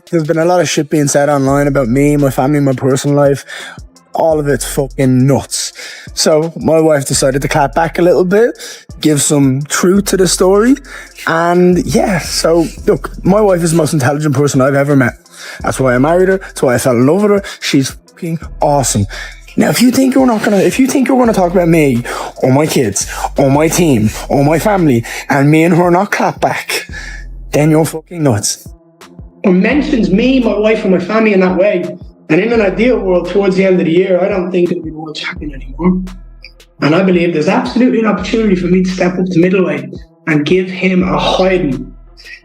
There's been a lot of shit being said online about me, my family, my personal life. All of it's fucking nuts. So my wife decided to clap back a little bit, give some truth to the story. And yeah, so look, my wife is the most intelligent person I've ever met. That's why I married her. That's why I fell in love with her. She's fucking awesome. Now, if you think you're gonna talk about me or my kids or my team or my family and me and her not clap back, then you're fucking nuts. Or mentions me, my wife, and my family in that way. And in an ideal world, towards the end of the year, I don't think it'll be world champion anymore. And I believe there's absolutely an opportunity for me to step up to middleweight and give him a hiding.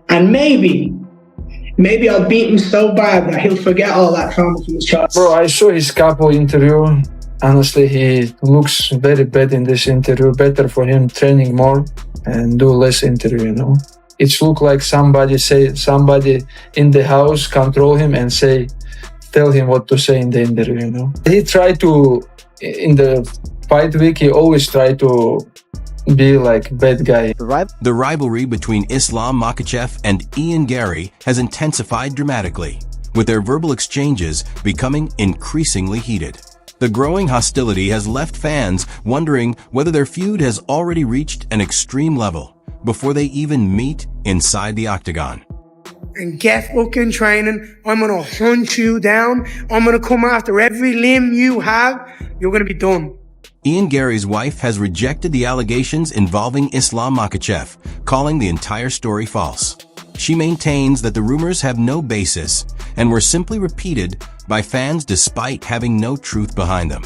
And maybe I'll beat him so bad that he'll forget all that trauma from his childhood. Bro, I saw his couple interview. Honestly, he looks very bad in this interview. Better for him training more and do less interview, you know. It look like somebody in the house control him and tell him what to say in the interview, you know. He tried to, in the fight week, he always tried to be like bad guy. The rivalry between Islam Makhachev and Ian Garry has intensified dramatically, with their verbal exchanges becoming increasingly heated. The growing hostility has left fans wondering whether their feud has already reached an extreme level before they even meet inside the octagon. And get fucking training. I'm gonna hunt you down. I'm gonna come after every limb you have. You're gonna be done. Ian Garry's wife has rejected the allegations involving Islam Makhachev, calling the entire story false. She maintains that the rumors have no basis and were simply repeated by fans despite having no truth behind them.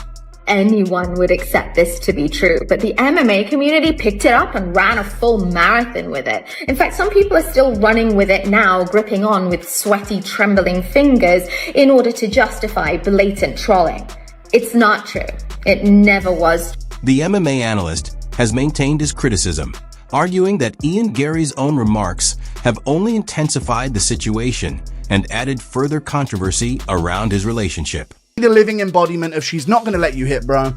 Anyone would accept this to be true, but the MMA community picked it up and ran a full marathon with it. In fact, some people are still running with it now, gripping on with sweaty, trembling fingers in order to justify blatant trolling. It's not true. It never was. The MMA analyst has maintained his criticism, arguing that Ian Garry's own remarks have only intensified the situation and added further controversy around his relationship. The living embodiment of she's not going to let you hit, bro.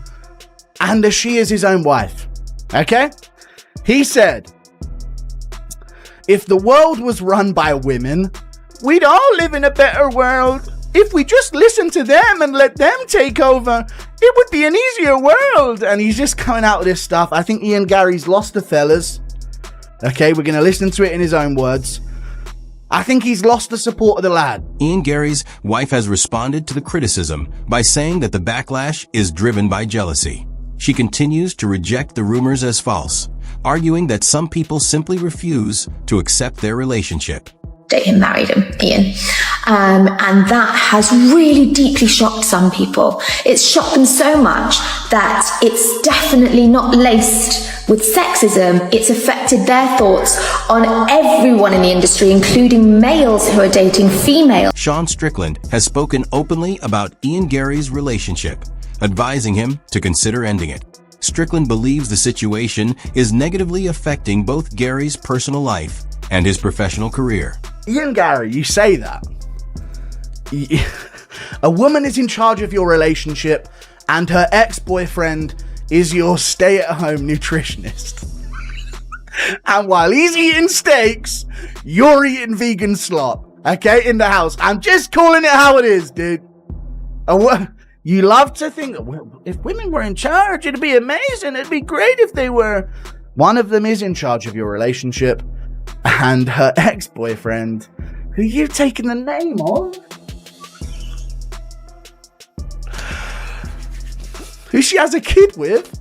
And she is his own wife. Okay? He said, if the world was run by women, we'd all live in a better world. If we just listen to them and let them take over, it would be an easier world. And he's just coming out with this stuff. I think Ian Garry's lost the fellas. Okay, we're going to listen to it in his own words. I think he's lost the support of the lad. Ian Garry's wife has responded to the criticism by saying that the backlash is driven by jealousy. She continues to reject the rumors as false, arguing that some people simply refuse to accept their relationship. Dated and married him, Ian. And that has really deeply shocked some people. It's shocked them so much that it's definitely not laced with sexism. It's affected their thoughts on everyone in the industry, including males who are dating females. Sean Strickland has spoken openly about Ian Garry's relationship, advising him to consider ending it. Strickland believes the situation is negatively affecting both Garry's personal life and his professional career. Ian Garry, you say that. A woman is in charge of your relationship and her ex-boyfriend is your stay-at-home nutritionist. And while he's eating steaks, you're eating vegan slop, okay, in the house. I'm just calling it how it is, dude. You love to think, well, if women were in charge, it'd be amazing. It'd be great if they were. One of them is in charge of your relationship, and her ex-boyfriend, who you've taken the name of, who she has a kid with,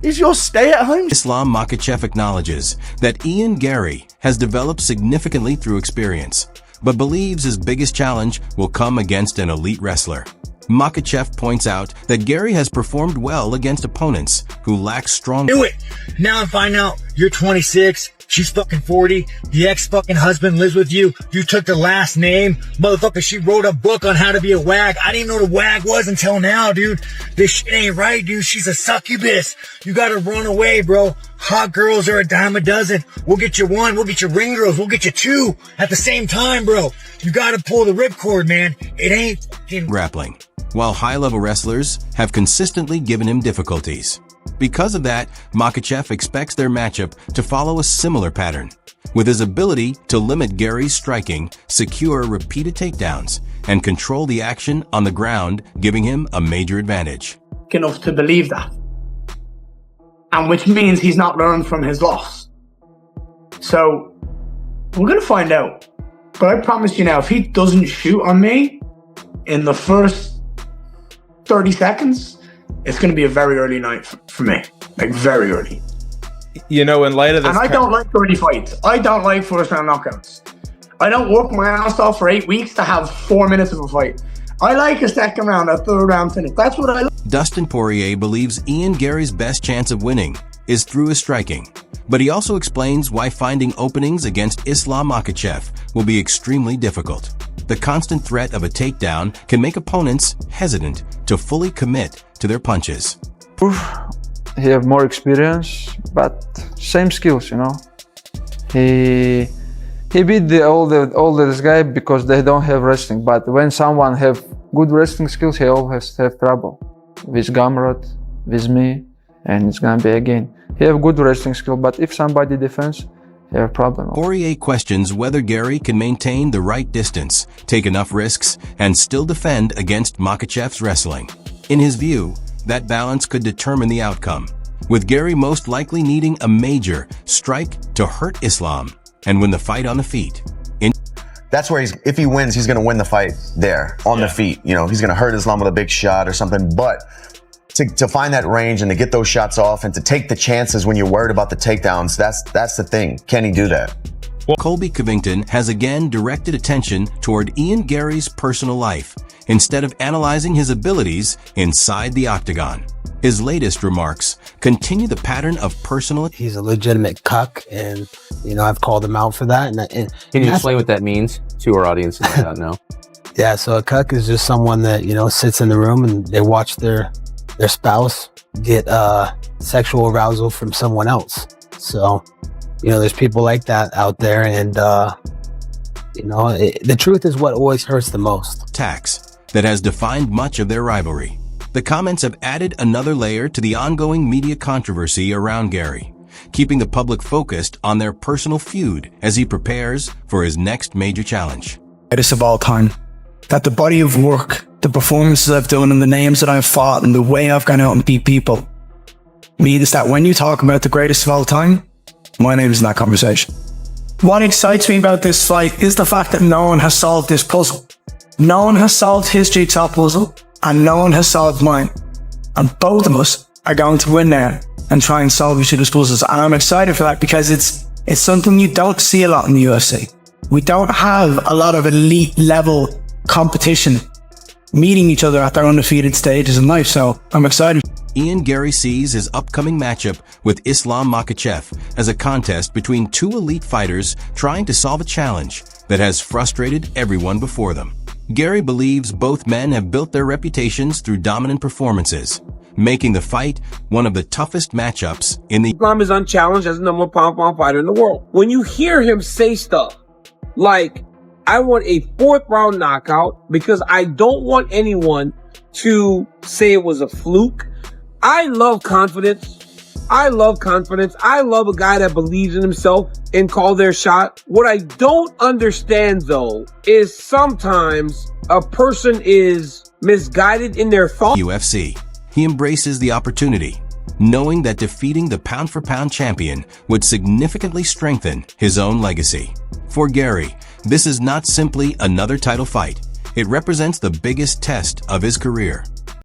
is your stay-at-home. Islam Makhachev acknowledges that Ian Garry has developed significantly through experience, but believes his biggest challenge will come against an elite wrestler. Makhachev points out that Garry has performed well against opponents who lack strong... Do it! Now I find out you're 26, she's fucking 40, the ex-fucking husband lives with you, you took the last name, motherfucker, she wrote a book on how to be a wag. I didn't know what a wag was until now, dude. This shit ain't right, dude. She's a succubus. You gotta run away, bro. Hot girls are a dime a dozen. We'll get you one, we'll get you ring girls, we'll get you two at the same time, bro. You gotta pull the ripcord, man. It ain't fucking... Grappling. While high-level wrestlers have consistently given him difficulties. Because of that, Makhachev expects their matchup to follow a similar pattern, with his ability to limit Garry's striking, secure repeated takedowns, and control the action on the ground, giving him a major advantage. Enough to believe that. And which means he's not learned from his loss. So, we're going to find out. But I promise you now, if he doesn't shoot on me in the first 30 seconds, it's going to be a very early night for me. Like, very early. You know, in light of this... And I don't like early fights. I don't like first round knockouts. I don't work my ass off for 8 weeks to have 4 minutes of a fight. I like a second round, a third round finish. That's what I like. Dustin Poirier believes Ian Garry's best chance of winning is through his striking. But he also explains why finding openings against Islam Makhachev will be extremely difficult. The constant threat of a takedown can make opponents hesitant to fully commit to their punches. He have more experience, but same skills, you know. He beat all this guy because they don't have wrestling. But when someone have good wrestling skills, he always have trouble with Gamrot, with me, and it's gonna be again. He have good wrestling skill, but if somebody defends, he have problem. Poirier questions whether Garry can maintain the right distance, take enough risks, and still defend against Makhachev's wrestling. In his view, that balance could determine the outcome, with Garry most likely needing a major strike to hurt Islam and win the fight on the feet. That's where if he wins, he's going to win the fight there, on the feet. You know, he's going to hurt Islam with a big shot or something. But to find that range and to get those shots off and to take the chances when you're worried about the takedowns, that's the thing. Can he do that? Colby Covington has again directed attention toward Ian Garry's personal life, instead of analyzing his abilities inside the octagon. His latest remarks continue the pattern of personal... He's a legitimate cuck, and, you know, I've called him out for that. And can you explain what that means to our audience that don't know? Yeah, so a cuck is just someone that, you know, sits in the room and they watch their spouse get sexual arousal from someone else. So, you know, there's people like that out there, and, you know, the truth is what always hurts the most. Tax that has defined much of their rivalry. The comments have added another layer to the ongoing media controversy around Garry, keeping the public focused on their personal feud as he prepares for his next major challenge. Greatest of all time. That the body of work, the performances I've done, and the names that I've fought, and the way I've gone out and beat people, means that when you talk about the greatest of all time, my name is in that conversation. What excites me about this fight is the fact that no one has solved this puzzle. No one has solved his jigsaw puzzle, and no one has solved mine. And both of us are going to win now and try and solve each other's puzzles. And I'm excited for that because it's something you don't see a lot in the UFC. We don't have a lot of elite level competition meeting each other at their undefeated stages in life, so I'm excited. Ian Garry sees his upcoming matchup with Islam Makhachev as a contest between two elite fighters trying to solve a challenge that has frustrated everyone before them. Garry believes both men have built their reputations through dominant performances, making the fight one of the toughest matchups in the... Islam is unchallenged as the #1 pound-for-pound fighter in the world. When you hear him say stuff like, I want a 4th round knockout because I don't want anyone to say it was a fluke. I love confidence. I love confidence. I love a guy that believes in himself and call their shot. What I don't understand, though, is sometimes a person is misguided in their thought. UFC. He embraces the opportunity, knowing that defeating the pound-for-pound champion would significantly strengthen his own legacy. For Garry, this is not simply another title fight. It represents the biggest test of his career.